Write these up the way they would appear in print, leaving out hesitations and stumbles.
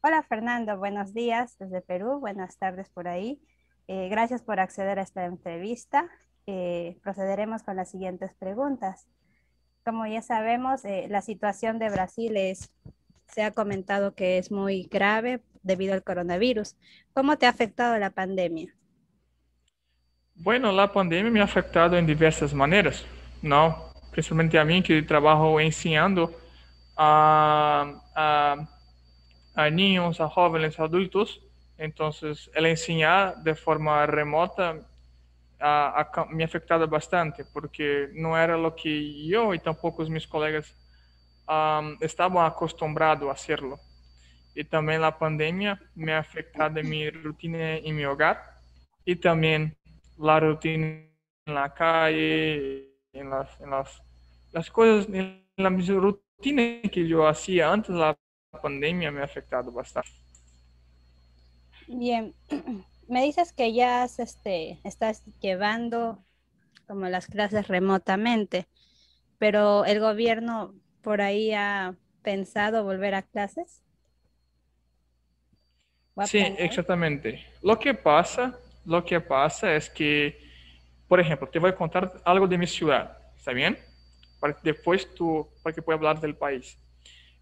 Hola Fernando, buenos días desde Perú, buenas tardes por ahí. Gracias por acceder a esta entrevista. Procederemos con las siguientes preguntas. Como ya sabemos, la situación de Brasil se ha comentado que es muy grave debido al coronavirus. ¿Cómo te ha afectado la pandemia? Bueno, la pandemia me ha afectado en diversas maneras, ¿no? Principalmente a mí que trabajo enseñando a, a, a niños, a jóvenes, a adultos. Entonces, el enseñar de forma remota me ha afectado bastante porque no era lo que yo y tampoco mis colegas estaban acostumbrados a hacerlo. Y también la pandemia me ha afectado en mi rutina en mi hogar y también la rutina en la calle, las cosas, en la misma rutina que yo hacía antes de la pandemia me ha afectado bastante. Bien, me dices que ya estás llevando como las clases remotamente, pero el gobierno por ahí ha pensado volver a clases o ha Sí, planeado. exactamente. Lo que pasa es que, por ejemplo, te voy a contar algo de mi ciudad, ¿está bien? Para que después para que pueda hablar del país.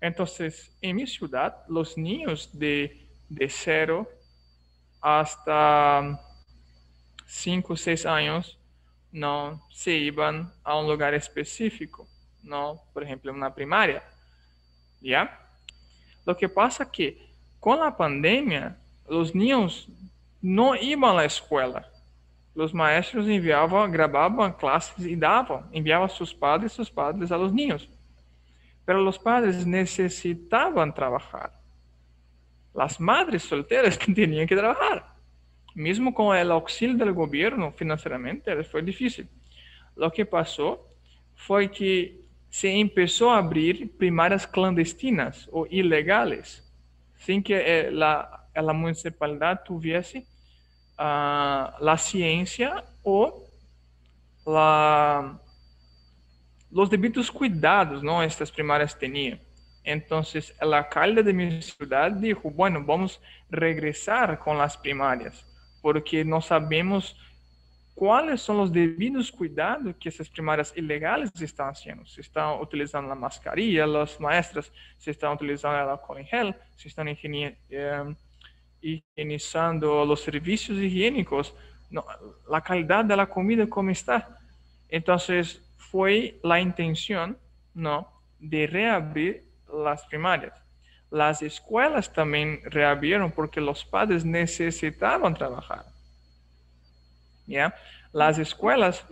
Entonces, en mi ciudad, los niños de 0 hasta 5 o 6 años no se iban a un lugar específico, no, por ejemplo, una primaria, ¿ya? Lo que pasa es que con la pandemia, los niños no iban a la escuela. Los maestros enviaban, grababan clases y enviaban a sus padres a los niños. Pero los padres necesitaban trabajar. Las madres solteras tenían que trabajar. Mismo con el auxilio del gobierno financieramente, fue difícil. Lo que pasó fue que se empezó a abrir primarias clandestinas o ilegales, sin que la municipalidad tuviese la ciencia o la, los debidos cuidados, ¿no? Estas primarias tenían. Entonces, el alcalde de mi ciudad dijo, bueno, vamos a regresar con las primarias, porque no sabemos cuáles son los debidos cuidados que esas primarias ilegales están haciendo. Se están utilizando la mascarilla, las maestras se están utilizando el alcohol en gel, se están higienizando los servicios higiénicos, no, la calidad de la comida como está. Entonces, fue la intención, ¿no?, de reabrir las primarias. Las escuelas también reabrieron porque los padres necesitaban trabajar, ¿ya? Las escuelas,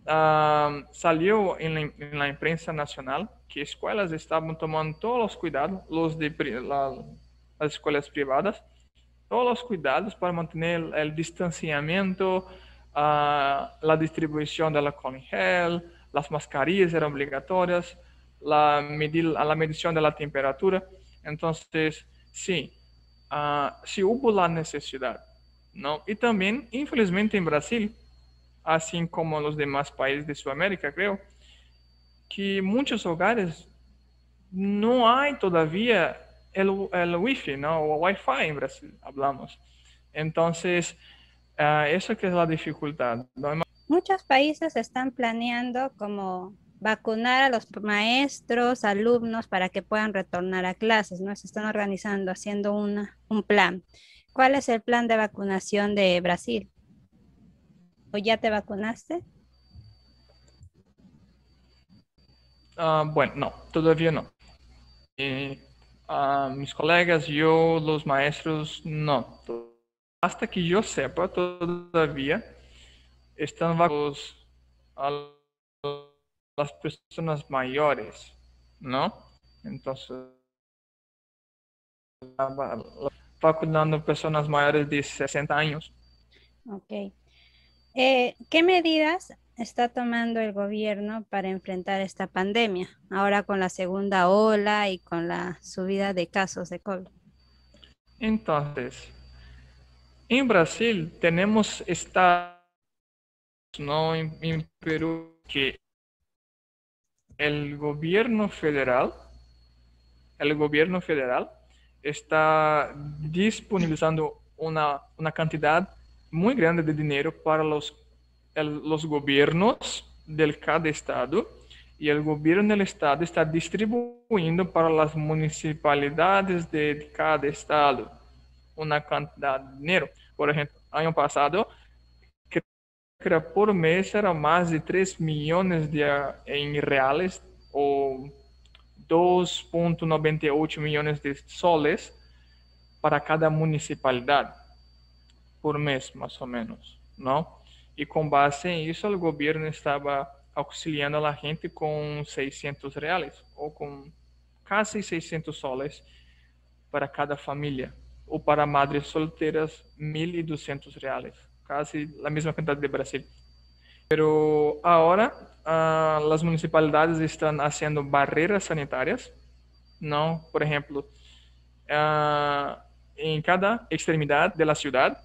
salió en la imprensa nacional que escuelas estaban tomando todos los cuidados, las escuelas privadas, todos los cuidados para mantener el distanciamiento, la distribución del alcohol en gel, las mascarillas eran obligatorias, la medición de la temperatura. Entonces, sí, sí hubo la necesidad, ¿no? Y también, infelizmente, en Brasil, así como en los demás países de Sudamérica, creo, que muchos hogares no hay todavía el wifi, ¿no? O Wi-Fi en Brasil, hablamos. Entonces, eso que es la dificultad, ¿no? Muchos países están planeando como vacunar a los maestros, alumnos para que puedan retornar a clases, ¿no? Se están organizando, haciendo un plan. ¿Cuál es el plan de vacunación de Brasil? ¿O ya te vacunaste? Bueno, no, todavía no. Eh, Mis colegas, yo, los maestros, no. Hasta que yo sepa, todavía están vacunados a las personas mayores, ¿no? Entonces, vacunando personas mayores de 60 años. Ok. ¿Qué medidas está tomando el gobierno para enfrentar esta pandemia, ahora con la segunda ola y con la subida de casos de COVID? Entonces, en Brasil tenemos estados, ¿no? En Perú, que el gobierno federal, el gobierno federal está disponibilizando una cantidad muy grande de dinero para los gobiernos de cada estado, y el gobierno del estado está distribuyendo para las municipalidades de cada estado una cantidad de dinero. Por ejemplo, año pasado, creo que era por mes era más de 3 millones en reales o 2,98 millones de soles para cada municipalidad por mes, más o menos, ¿no? Y con base en eso, el gobierno estaba auxiliando a la gente con 600 reales o con casi 600 soles para cada familia, o para madres solteras 1.200 reales, casi la misma cantidad de Brasil. Pero ahora las municipalidades están haciendo barreras sanitarias, ¿no? Por ejemplo, en cada extremidad de la ciudad,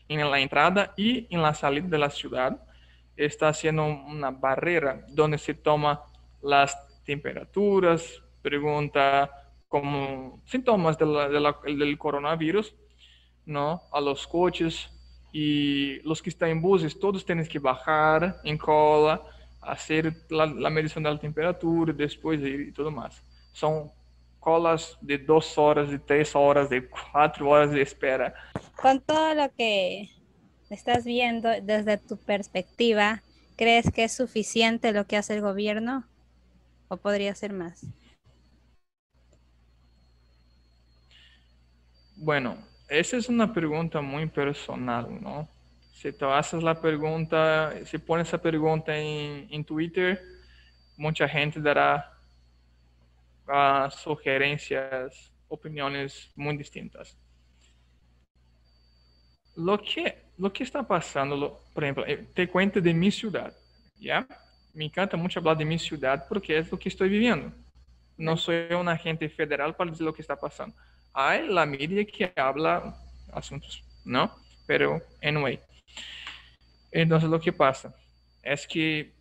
en la entrada y en la salida de la ciudad, está haciendo una barrera donde se toma las temperaturas, pregunta como síntomas del coronavirus, ¿no? A los coches, y los que están en buses, todos tienen que bajar en cola, hacer la medición de la temperatura, después ir y todo más. Son colas de 2 horas, de 3 horas, de 4 horas de espera. Con todo lo que estás viendo desde tu perspectiva, ¿crees que es suficiente lo que hace el gobierno o podría ser más? Bueno, esa es una pregunta muy personal, ¿no? Si tú haces la pregunta, si pones esa pregunta en Twitter, mucha gente dará sugerencias, opiniones muy distintas. Lo que está pasando, por ejemplo, te cuento de mi ciudad, ¿ya? Me encanta mucho hablar de mi ciudad porque es lo que estoy viviendo. No soy un agente federal para decir lo que está pasando. Hay la media que habla asuntos, ¿no? Pero, anyway. Entonces, lo que pasa es que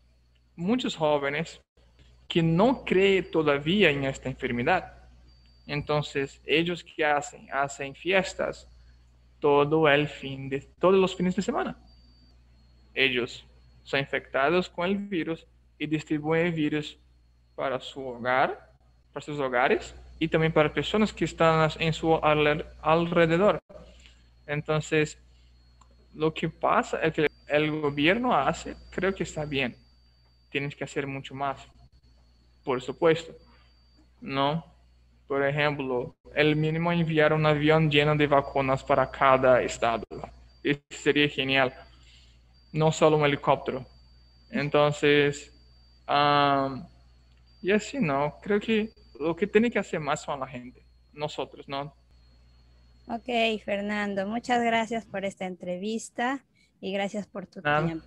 muchos jóvenes que no creen todavía en esta enfermedad, entonces, ellos que hacen fiestas todos los fines de semana. Ellos son infectados con el virus y distribuyen el virus para su hogar, para sus hogares y también para personas que están en su alrededor. Entonces, lo que pasa es que el gobierno hace, creo que está bien. Tienen que hacer mucho más, por supuesto, ¿no? Por ejemplo, el mínimo enviar un avión lleno de vacunas para cada estado. Eso sería genial. No solo un helicóptero. Entonces, y así, ¿no? Creo que lo que tiene que hacer más son la gente, nosotros, ¿no? Ok, Fernando, muchas gracias por esta entrevista y gracias por tu Nada. tiempo.